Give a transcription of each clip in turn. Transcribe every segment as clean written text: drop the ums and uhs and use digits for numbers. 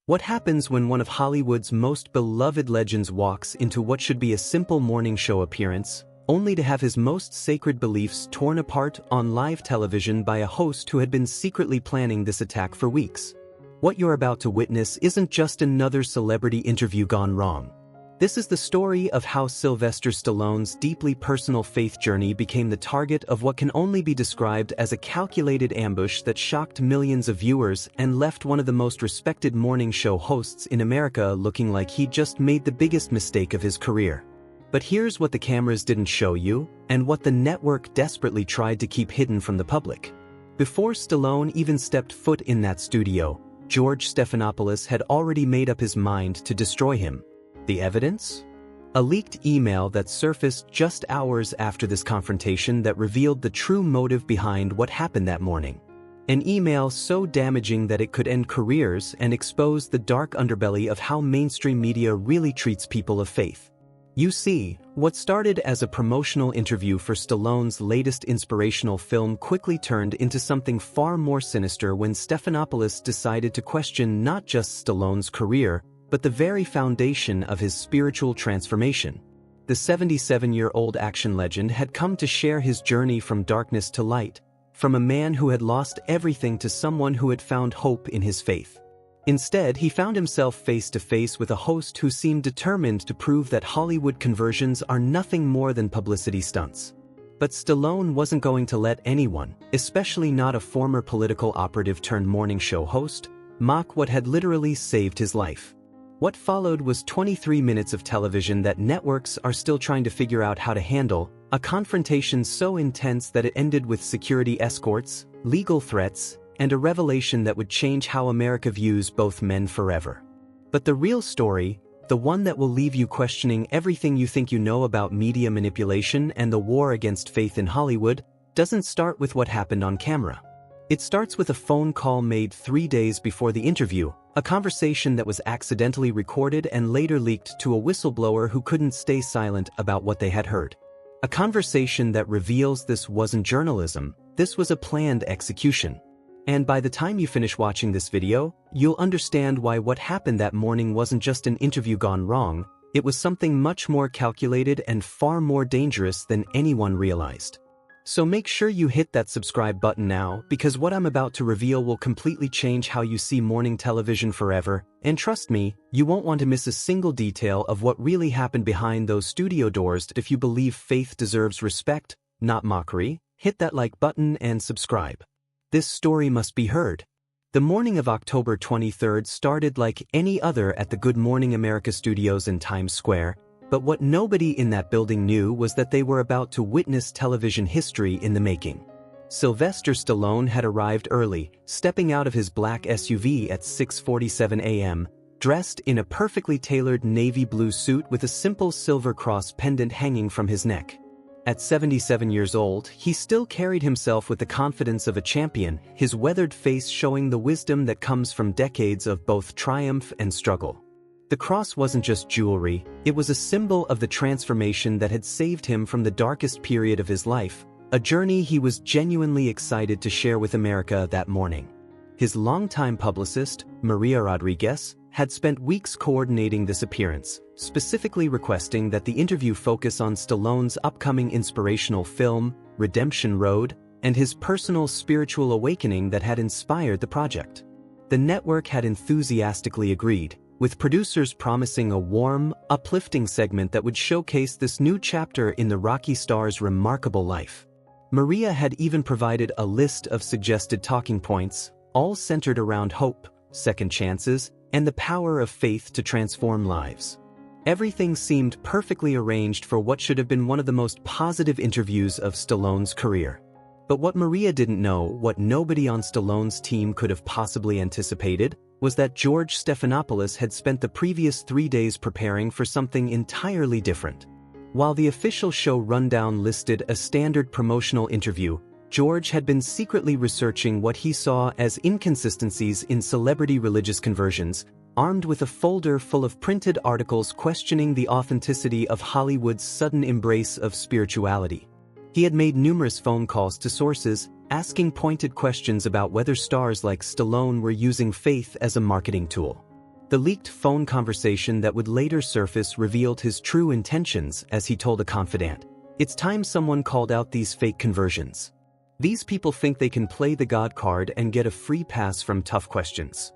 What happens when one of Hollywood's most beloved legends walks into what should be a simple morning show appearance, only to have his most sacred beliefs torn apart on live television by a host who had been secretly planning this attack for weeks? What you're about to witness isn't just another celebrity interview gone wrong. This is the story of how Sylvester Stallone's deeply personal faith journey became the target of what can only be described as a calculated ambush that shocked millions of viewers and left one of the most respected morning show hosts in America looking like he just made the biggest mistake of his career. But here's what the cameras didn't show you, and what the network desperately tried to keep hidden from the public. Before Stallone even stepped foot in that studio, George Stephanopoulos had already made up his mind to destroy him. The evidence? A leaked email that surfaced just hours after this confrontation that revealed the true motive behind what happened that morning. An email so damaging that it could end careers and expose the dark underbelly of how mainstream media really treats people of faith. You see, what started as a promotional interview for Stallone's latest inspirational film quickly turned into something far more sinister when Stephanopoulos decided to question not just Stallone's career, but the very foundation of his spiritual transformation. The 77-year-old action legend had come to share his journey from darkness to light, from a man who had lost everything to someone who had found hope in his faith. Instead, he found himself face to face with a host who seemed determined to prove that Hollywood conversions are nothing more than publicity stunts. But Stallone wasn't going to let anyone, especially not a former political operative turned morning show host, mock what had literally saved his life. What followed was 23 minutes of television that networks are still trying to figure out how to handle, a confrontation so intense that it ended with security escorts, legal threats, and a revelation that would change how America views both men forever. But the real story, the one that will leave you questioning everything you think you know about media manipulation and the war against faith in Hollywood, doesn't start with what happened on camera. It starts with a phone call made 3 days before the interview, a conversation that was accidentally recorded and later leaked to a whistleblower who couldn't stay silent about what they had heard. A conversation that reveals this wasn't journalism, this was a planned execution. And by the time you finish watching this video, you'll understand why what happened that morning wasn't just an interview gone wrong, it was something much more calculated and far more dangerous than anyone realized. So make sure you hit that subscribe button now, because what I'm about to reveal will completely change how you see morning television forever, and trust me, you won't want to miss a single detail of what really happened behind those studio doors. If you believe faith deserves respect, not mockery, hit that like button and subscribe. This story must be heard. The morning of October 23rd started like any other at the Good Morning America studios in Times Square, but what nobody in that building knew was that they were about to witness television history in the making. Sylvester Stallone had arrived early, stepping out of his black SUV at 6:47 a.m., dressed in a perfectly tailored navy blue suit with a simple silver cross pendant hanging from his neck. At 77 years old, he still carried himself with the confidence of a champion, his weathered face showing the wisdom that comes from decades of both triumph and struggle. The cross wasn't just jewelry, it was a symbol of the transformation that had saved him from the darkest period of his life, a journey he was genuinely excited to share with America that morning. His longtime publicist, Maria Rodriguez, had spent weeks coordinating this appearance, specifically requesting that the interview focus on Stallone's upcoming inspirational film, Redemption Road, and his personal spiritual awakening that had inspired the project. The network had enthusiastically agreed, with producers promising a warm, uplifting segment that would showcase this new chapter in the Rocky star's remarkable life. Maria had even provided a list of suggested talking points, all centered around hope, second chances, and the power of faith to transform lives. Everything seemed perfectly arranged for what should have been one of the most positive interviews of Stallone's career. But what Maria didn't know, what nobody on Stallone's team could have possibly anticipated, was that George Stephanopoulos had spent the previous 3 days preparing for something entirely different. While the official show rundown listed a standard promotional interview, George had been secretly researching what he saw as inconsistencies in celebrity religious conversions, armed with a folder full of printed articles questioning the authenticity of Hollywood's sudden embrace of spirituality. He had made numerous phone calls to sources, asking pointed questions about whether stars like Stallone were using faith as a marketing tool. The leaked phone conversation that would later surface revealed his true intentions as he told a confidant. It's time someone called out these fake conversions. These people think they can play the God card and get a free pass from tough questions.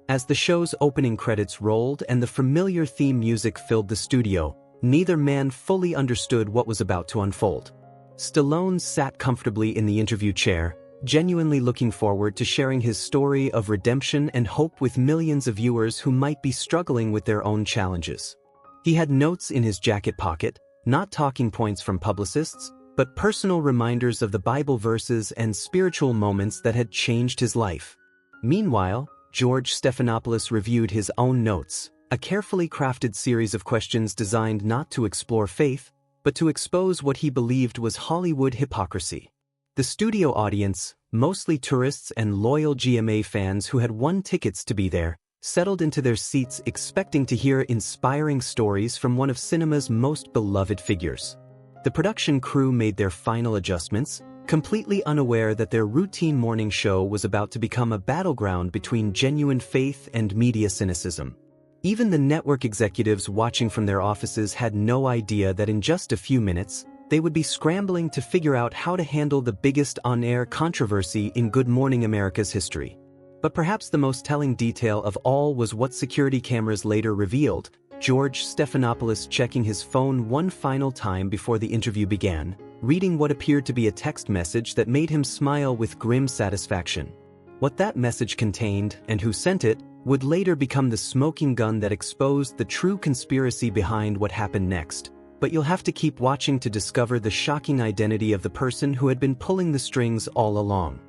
As the show's opening credits rolled and the familiar theme music filled the studio, neither man fully understood what was about to unfold. Stallone sat comfortably in the interview chair, genuinely looking forward to sharing his story of redemption and hope with millions of viewers who might be struggling with their own challenges. He had notes in his jacket pocket, not talking points from publicists, but personal reminders of the Bible verses and spiritual moments that had changed his life. Meanwhile, George Stephanopoulos reviewed his own notes, a carefully crafted series of questions designed not to explore faith, but to expose what he believed was Hollywood hypocrisy. The studio audience, mostly tourists and loyal GMA fans who had won tickets to be there, settled into their seats expecting to hear inspiring stories from one of cinema's most beloved figures. The production crew made their final adjustments, completely unaware that their routine morning show was about to become a battleground between genuine faith and media cynicism. Even the network executives watching from their offices had no idea that in just a few minutes, they would be scrambling to figure out how to handle the biggest on-air controversy in Good Morning America's history. But perhaps the most telling detail of all was what security cameras later revealed: George Stephanopoulos checking his phone one final time before the interview began, reading what appeared to be a text message that made him smile with grim satisfaction. What that message contained, and who sent it, would later become the smoking gun that exposed the true conspiracy behind what happened next. But you'll have to keep watching to discover the shocking identity of the person who had been pulling the strings all along.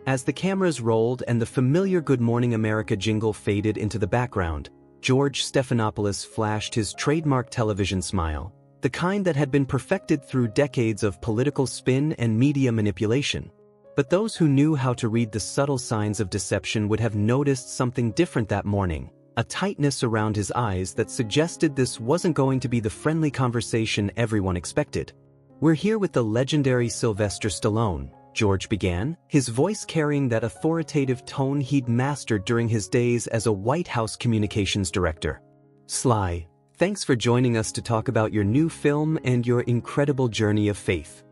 As the cameras rolled and the familiar Good Morning America jingle faded into the background, George Stephanopoulos flashed his trademark television smile, the kind that had been perfected through decades of political spin and media manipulation. But those who knew how to read the subtle signs of deception would have noticed something different that morning. A tightness around his eyes that suggested this wasn't going to be the friendly conversation everyone expected. "We're here with the legendary Sylvester Stallone," George began, his voice carrying that authoritative tone he'd mastered during his days as a White House communications director. "Sly, thanks for joining us to talk about your new film and your incredible journey of faith."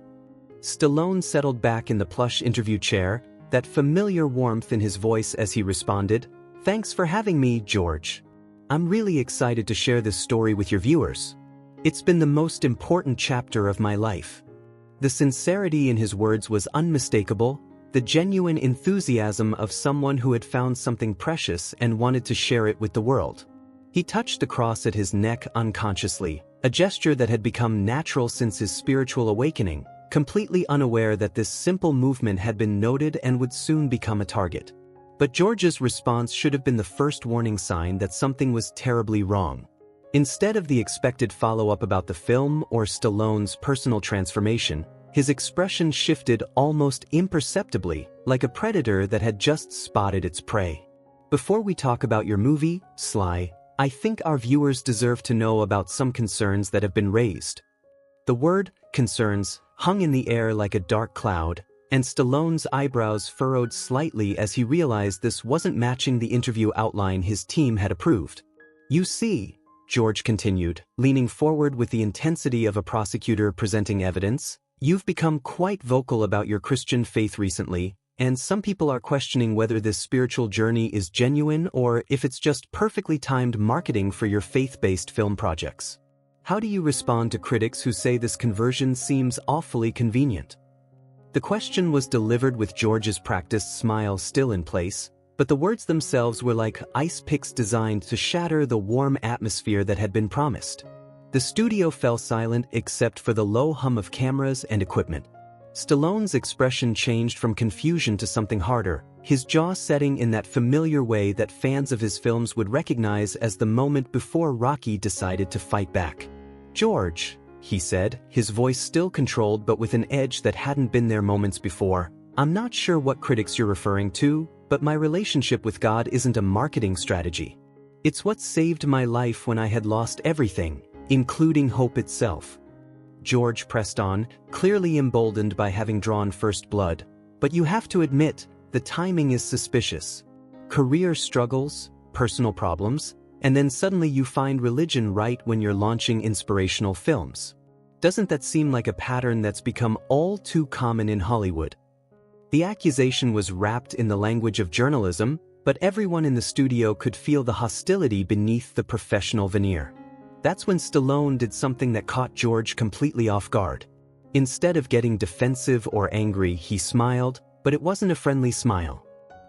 Stallone settled back in the plush interview chair, that familiar warmth in his voice as he responded, "Thanks for having me, George. I'm really excited to share this story with your viewers. It's been the most important chapter of my life." The sincerity in his words was unmistakable, the genuine enthusiasm of someone who had found something precious and wanted to share it with the world. He touched the cross at his neck unconsciously, a gesture that had become natural since his spiritual awakening, completely unaware that this simple movement had been noted and would soon become a target. But George's response should have been the first warning sign that something was terribly wrong. Instead of the expected follow-up about the film or Stallone's personal transformation, his expression shifted almost imperceptibly, like a predator that had just spotted its prey. "Before we talk about your movie, Sly, I think our viewers deserve to know about some concerns that have been raised." The word, concerns, hung in the air like a dark cloud, and Stallone's eyebrows furrowed slightly as he realized this wasn't matching the interview outline his team had approved. "You see," George continued, leaning forward with the intensity of a prosecutor presenting evidence, "you've become quite vocal about your Christian faith recently, and some people are questioning whether this spiritual journey is genuine or if it's just perfectly timed marketing for your faith-based film projects. How do you respond to critics who say this conversion seems awfully convenient?" The question was delivered with George's practiced smile still in place, but the words themselves were like ice picks designed to shatter the warm atmosphere that had been promised. The studio fell silent except for the low hum of cameras and equipment. Stallone's expression changed from confusion to something harder, his jaw setting in that familiar way that fans of his films would recognize as the moment before Rocky decided to fight back. "George," he said, his voice still controlled but with an edge that hadn't been there moments before, "I'm not sure what critics you're referring to, but my relationship with God isn't a marketing strategy. It's what saved my life when I had lost everything, including hope itself." George pressed on, clearly emboldened by having drawn first blood, "But you have to admit, the timing is suspicious. Career struggles, personal problems, and then suddenly you find religion right when you're launching inspirational films. Doesn't that seem like a pattern that's become all too common in Hollywood? The accusation was wrapped in the language of journalism, but everyone in the studio could feel the hostility beneath the professional veneer. That's when Stallone did something that caught George completely off guard. Instead of getting defensive or angry, he smiled, but it wasn't a friendly smile.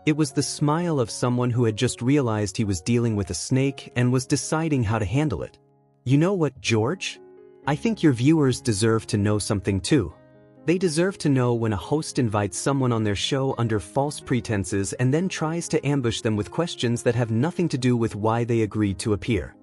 It was the smile of someone who had just realized he was dealing with a snake and was deciding how to handle it. You know what, George? I think your viewers deserve to know something too. They deserve to know when a host invites someone on their show under false pretenses and then tries to ambush them with questions that have nothing to do with why they agreed to appear.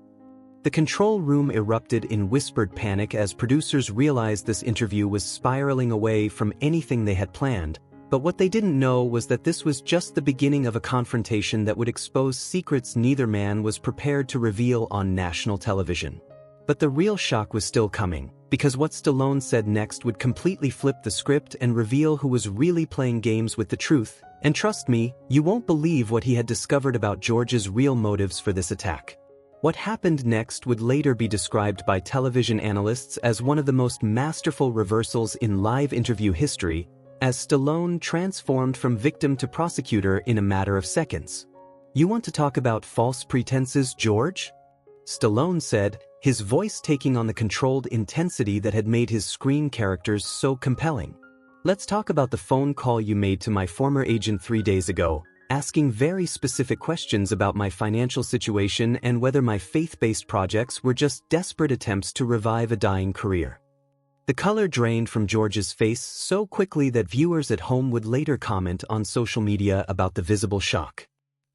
The control room erupted in whispered panic as producers realized this interview was spiraling away from anything they had planned, but what they didn't know was that this was just the beginning of a confrontation that would expose secrets neither man was prepared to reveal on national television. But the real shock was still coming, because what Stallone said next would completely flip the script and reveal who was really playing games with the truth, and trust me, you won't believe what he had discovered about George's real motives for this attack. What happened next would later be described by television analysts as one of the most masterful reversals in live interview history, as Stallone transformed from victim to prosecutor in a matter of seconds. You want to talk about false pretenses, George? Stallone said, his voice taking on the controlled intensity that had made his screen characters so compelling. Let's talk about the phone call you made to my former agent 3 days ago, asking very specific questions about my financial situation and whether my faith-based projects were just desperate attempts to revive a dying career. The color drained from George's face so quickly that viewers at home would later comment on social media about the visible shock.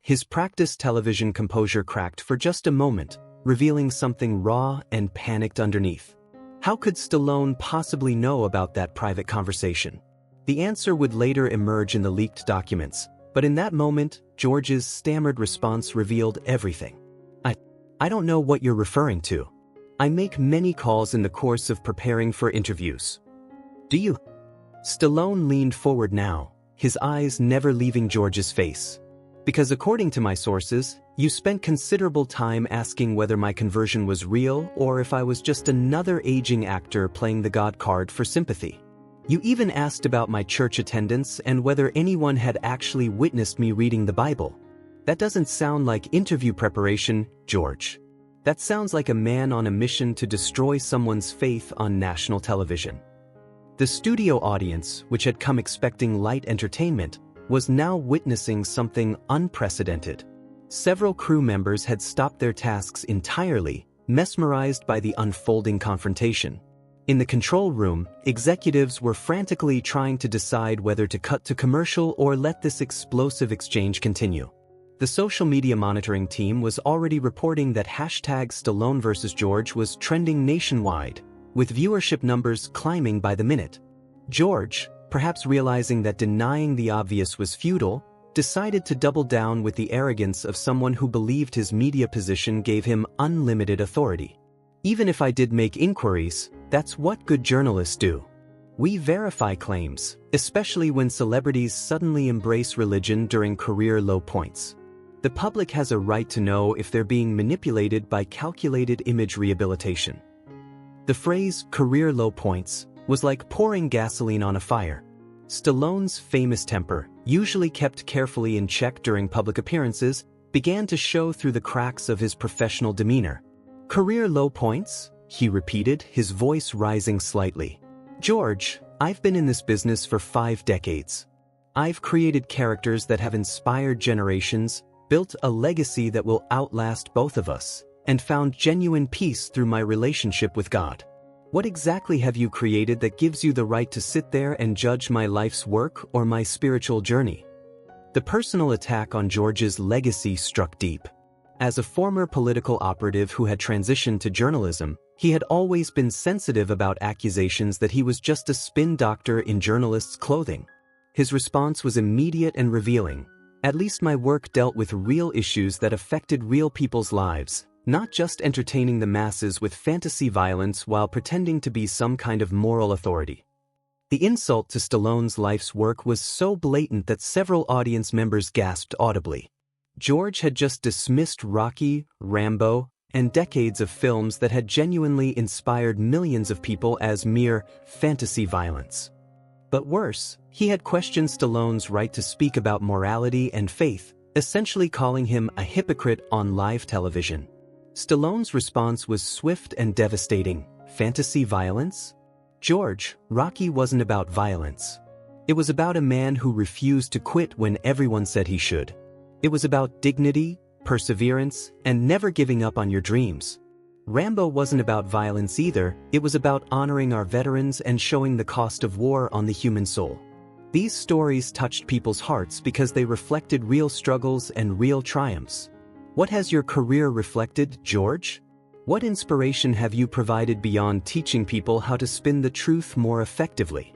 His practiced television composure cracked for just a moment, revealing something raw and panicked underneath. How could Stallone possibly know about that private conversation? The answer would later emerge in the leaked documents, but in that moment, George's stammered response revealed everything. I don't know what you're referring to. I make many calls in the course of preparing for interviews. Do you? Stallone leaned forward now, his eyes never leaving George's face. Because according to my sources, you spent considerable time asking whether my conversion was real or if I was just another aging actor playing the God card for sympathy. You even asked about my church attendance and whether anyone had actually witnessed me reading the Bible. That doesn't sound like interview preparation, George. That sounds like a man on a mission to destroy someone's faith on national television. The studio audience, which had come expecting light entertainment, was now witnessing something unprecedented. Several crew members had stopped their tasks entirely, mesmerized by the unfolding confrontation. In the control room, executives were frantically trying to decide whether to cut to commercial or let this explosive exchange continue. The social media monitoring team was already reporting that #Stallone vs. George was trending nationwide, with viewership numbers climbing by the minute. George, perhaps realizing that denying the obvious was futile, decided to double down with the arrogance of someone who believed his media position gave him unlimited authority. Even if I did make inquiries, that's what good journalists do. We verify claims, especially when celebrities suddenly embrace religion during career low points. The public has a right to know if they're being manipulated by calculated image rehabilitation. The phrase career low points was like pouring gasoline on a fire. Stallone's famous temper, usually kept carefully in check during public appearances, began to show through the cracks of his professional demeanor. Career low points? He repeated, his voice rising slightly. George, I've been in this business for 5 decades. I've created characters that have inspired generations, built a legacy that will outlast both of us, and found genuine peace through my relationship with God. What exactly have you created that gives you the right to sit there and judge my life's work or my spiritual journey? The personal attack on George's legacy struck deep. As a former political operative who had transitioned to journalism, he had always been sensitive about accusations that he was just a spin doctor in journalists' clothing. His response was immediate and revealing. At least my work dealt with real issues that affected real people's lives, not just entertaining the masses with fantasy violence while pretending to be some kind of moral authority. The insult to Stallone's life's work was so blatant that several audience members gasped audibly. George had just dismissed Rocky, Rambo, and decades of films that had genuinely inspired millions of people as mere fantasy violence. But worse, he had questioned Stallone's right to speak about morality and faith, essentially calling him a hypocrite on live television. Stallone's response was swift and devastating. Fantasy violence? George, Rocky wasn't about violence. It was about a man who refused to quit when everyone said he should. It was about dignity, perseverance, and never giving up on your dreams. Rambo wasn't about violence either, it was about honoring our veterans and showing the cost of war on the human soul. These stories touched people's hearts because they reflected real struggles and real triumphs. What has your career reflected, George? What inspiration have you provided beyond teaching people how to spin the truth more effectively?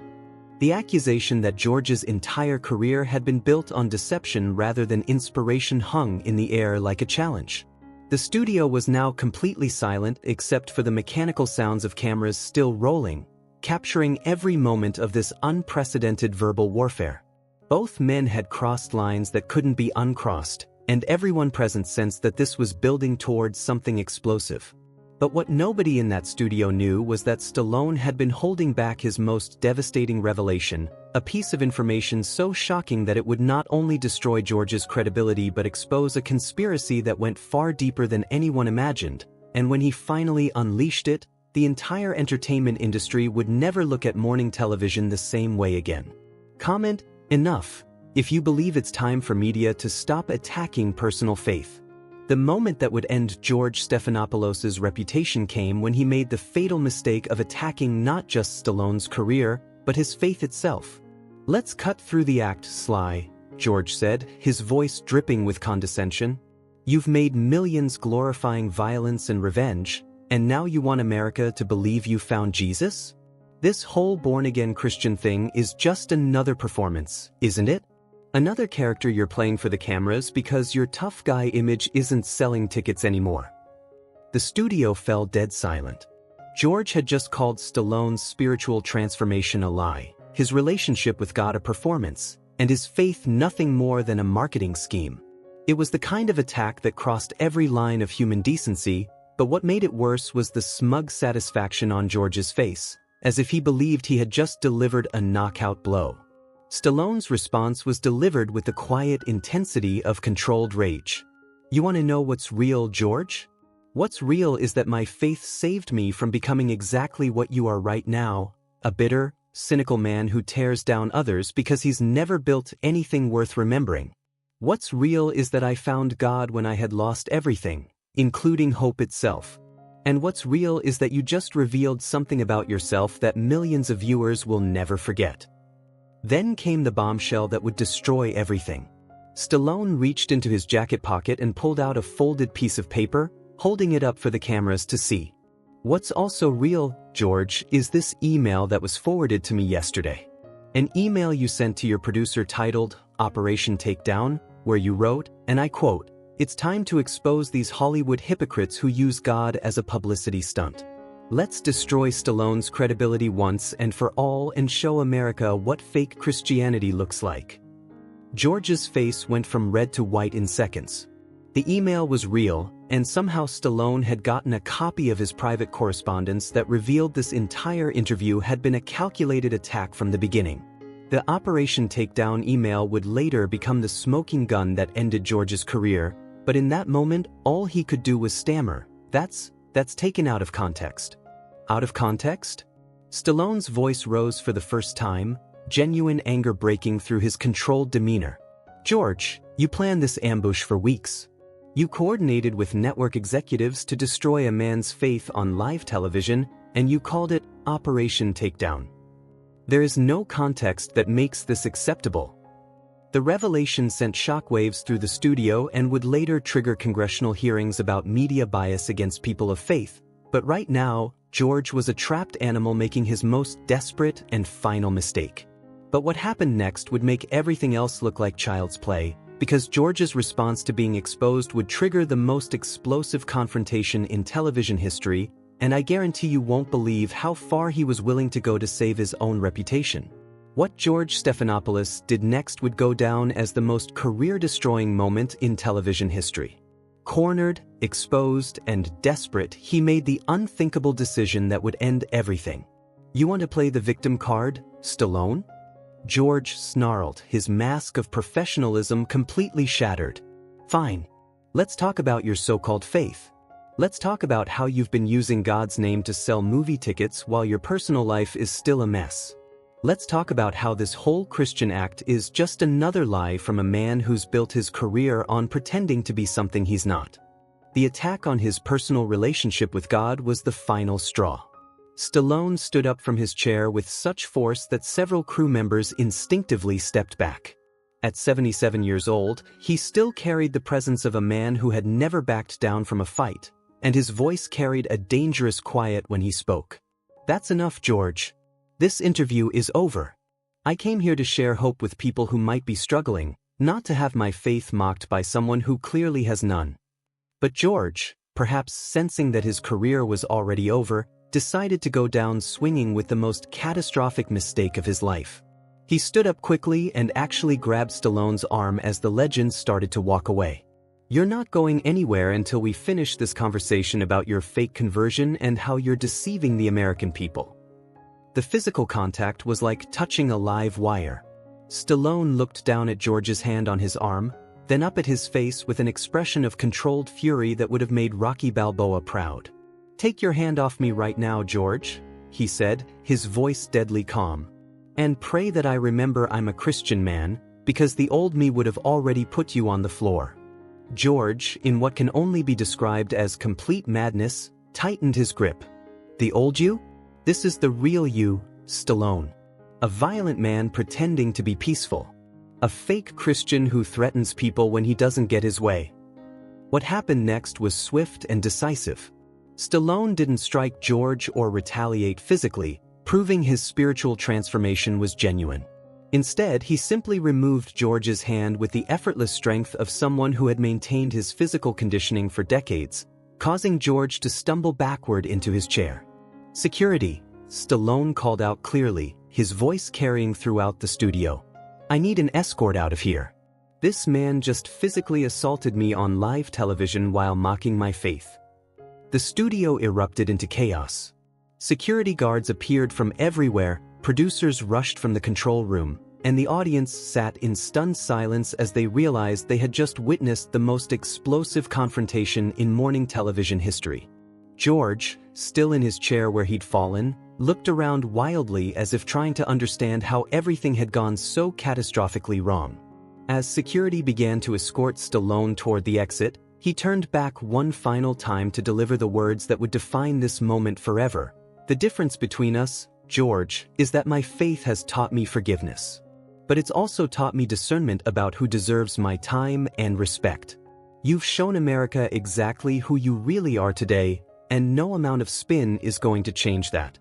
The accusation that George's entire career had been built on deception rather than inspiration hung in the air like a challenge. The studio was now completely silent except for the mechanical sounds of cameras still rolling, capturing every moment of this unprecedented verbal warfare. Both men had crossed lines that couldn't be uncrossed, and everyone present sensed that this was building towards something explosive. But what nobody in that studio knew was that Stallone had been holding back his most devastating revelation, a piece of information so shocking that it would not only destroy George's credibility but expose a conspiracy that went far deeper than anyone imagined, and when he finally unleashed it, the entire entertainment industry would never look at morning television the same way again. Comment: enough, if you believe it's time for media to stop attacking personal faith. The moment that would end George Stephanopoulos' reputation came when he made the fatal mistake of attacking not just Stallone's career, but his faith itself. "Let's cut through the act, Sly," George said, his voice dripping with condescension. "You've made millions glorifying violence and revenge, and now you want America to believe you found Jesus? This whole born-again Christian thing is just another performance, isn't it? Another character you're playing for the cameras because your tough guy image isn't selling tickets anymore." The studio fell dead silent. George had just called Stallone's spiritual transformation a lie, his relationship with God a performance, and his faith nothing more than a marketing scheme. It was the kind of attack that crossed every line of human decency, but what made it worse was the smug satisfaction on George's face, as if he believed he had just delivered a knockout blow. Stallone's response was delivered with the quiet intensity of controlled rage. "You want to know what's real, George? What's real is that my faith saved me from becoming exactly what you are right now, a bitter, cynical man who tears down others because he's never built anything worth remembering. What's real is that I found God when I had lost everything, including hope itself. And what's real is that you just revealed something about yourself that millions of viewers will never forget." Then came the bombshell that would destroy everything. Stallone reached into his jacket pocket and pulled out a folded piece of paper, holding it up for the cameras to see. "What's also real, George, is this email that was forwarded to me yesterday. An email you sent to your producer titled Operation Takedown, where you wrote, and I quote, 'It's time to expose these Hollywood hypocrites who use God as a publicity stunt. Let's destroy Stallone's credibility once and for all and show America what fake Christianity looks like.'" George's face went from red to white in seconds. The email was real, and somehow Stallone had gotten a copy of his private correspondence that revealed this entire interview had been a calculated attack from the beginning. The Operation Takedown email would later become the smoking gun that ended George's career, but in that moment, all he could do was stammer, That's taken out of context." Out of context? Stallone's voice rose for the first time, genuine anger breaking through his controlled demeanor. "George, you planned this ambush for weeks. You coordinated with network executives to destroy a man's faith on live television, and you called it Operation Takedown. There is no context that makes this acceptable." The revelation sent shockwaves through the studio and would later trigger congressional hearings about media bias against people of faith, but right now, George was a trapped animal making his most desperate and final mistake. But what happened next would make everything else look like child's play, because George's response to being exposed would trigger the most explosive confrontation in television history, and I guarantee you won't believe how far he was willing to go to save his own reputation. What George Stephanopoulos did next would go down as the most career-destroying moment in television history. Cornered, exposed, and desperate, he made the unthinkable decision that would end everything. "You want to play the victim card, Stallone?" George snarled, his mask of professionalism completely shattered. "Fine. Let's talk about your so-called faith. Let's talk about how you've been using God's name to sell movie tickets while your personal life is still a mess. Let's talk about how this whole Christian act is just another lie from a man who's built his career on pretending to be something he's not." The attack on his personal relationship with God was the final straw. Stallone stood up from his chair with such force that several crew members instinctively stepped back. At 77 years old, he still carried the presence of a man who had never backed down from a fight, and his voice carried a dangerous quiet when he spoke. "That's enough, George. This interview is over. I came here to share hope with people who might be struggling, not to have my faith mocked by someone who clearly has none." But George, perhaps sensing that his career was already over, decided to go down swinging with the most catastrophic mistake of his life. He stood up quickly and actually grabbed Stallone's arm as the legend started to walk away. "You're not going anywhere until we finish this conversation about your fake conversion and how you're deceiving the American people." The physical contact was like touching a live wire. Stallone looked down at George's hand on his arm, then up at his face with an expression of controlled fury that would have made Rocky Balboa proud. "Take your hand off me right now, George," he said, his voice deadly calm. "And pray that I remember I'm a Christian man, because the old me would have already put you on the floor." George, in what can only be described as complete madness, tightened his grip. "The old you? This is the real you, Stallone. A violent man pretending to be peaceful. A fake Christian who threatens people when he doesn't get his way." What happened next was swift and decisive. Stallone didn't strike George or retaliate physically, proving his spiritual transformation was genuine. Instead, he simply removed George's hand with the effortless strength of someone who had maintained his physical conditioning for decades, causing George to stumble backward into his chair. "Security," Stallone called out clearly, his voice carrying throughout the studio. "I need an escort out of here. This man just physically assaulted me on live television while mocking my faith." The studio erupted into chaos. Security guards appeared from everywhere, producers rushed from the control room, and the audience sat in stunned silence as they realized they had just witnessed the most explosive confrontation in morning television history. George, still in his chair where he'd fallen, looked around wildly as if trying to understand how everything had gone so catastrophically wrong. As security began to escort Stallone toward the exit, he turned back one final time to deliver the words that would define this moment forever. "The difference between us, George, is that my faith has taught me forgiveness. But it's also taught me discernment about who deserves my time and respect. You've shown America exactly who you really are today, and no amount of spin is going to change that."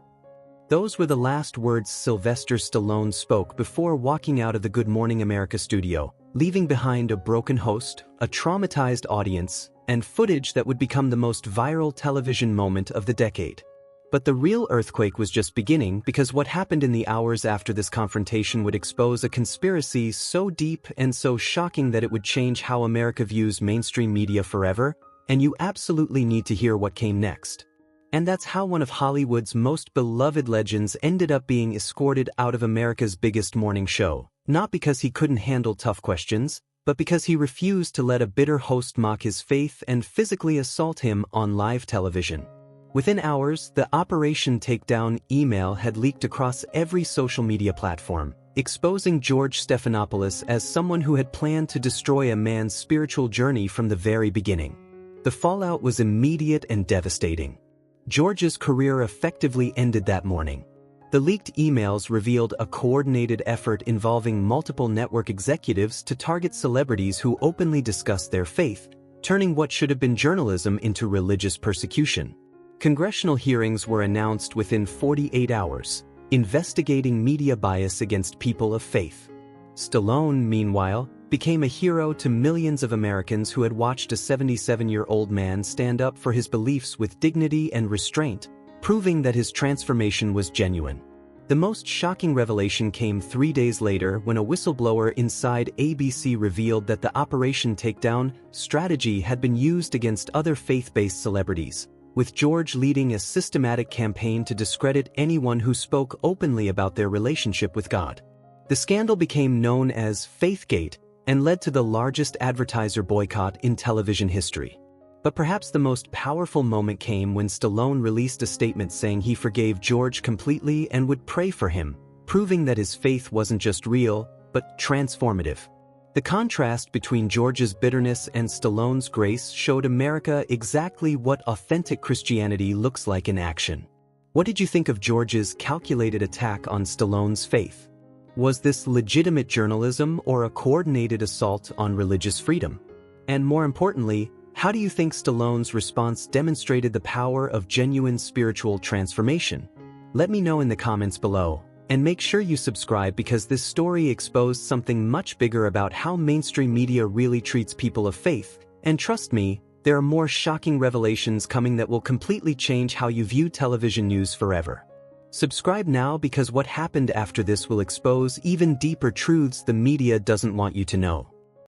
Those were the last words Sylvester Stallone spoke before walking out of the Good Morning America studio, leaving behind a broken host, a traumatized audience, and footage that would become the most viral television moment of the decade. But the real earthquake was just beginning, because what happened in the hours after this confrontation would expose a conspiracy so deep and so shocking that it would change how America views mainstream media forever, and you absolutely need to hear what came next. And that's how one of Hollywood's most beloved legends ended up being escorted out of America's biggest morning show, not because he couldn't handle tough questions, but because he refused to let a bitter host mock his faith and physically assault him on live television. Within hours, the Operation Takedown email had leaked across every social media platform, exposing George Stephanopoulos as someone who had planned to destroy a man's spiritual journey from the very beginning. The fallout was immediate and devastating. George's career effectively ended that morning. The leaked emails revealed a coordinated effort involving multiple network executives to target celebrities who openly discussed their faith, turning what should have been journalism into religious persecution. Congressional hearings were announced within 48 hours, investigating media bias against people of faith. Stallone, meanwhile, became a hero to millions of Americans who had watched a 77-year-old man stand up for his beliefs with dignity and restraint, proving that his transformation was genuine. The most shocking revelation came 3 days later when a whistleblower inside ABC revealed that the Operation Takedown strategy had been used against other faith-based celebrities, with George leading a systematic campaign to discredit anyone who spoke openly about their relationship with God. The scandal became known as Faithgate and led to the largest advertiser boycott in television history. But perhaps the most powerful moment came when Stallone released a statement saying he forgave George completely and would pray for him, proving that his faith wasn't just real, but transformative. The contrast between George's bitterness and Stallone's grace showed America exactly what authentic Christianity looks like in action. What did you think of George's calculated attack on Stallone's faith? Was this legitimate journalism or a coordinated assault on religious freedom? And more importantly, how do you think Stallone's response demonstrated the power of genuine spiritual transformation? Let me know in the comments below, and make sure you subscribe because this story exposed something much bigger about how mainstream media really treats people of faith, and trust me, there are more shocking revelations coming that will completely change how you view television news forever. Subscribe now because what happened after this will expose even deeper truths the media doesn't want you to know.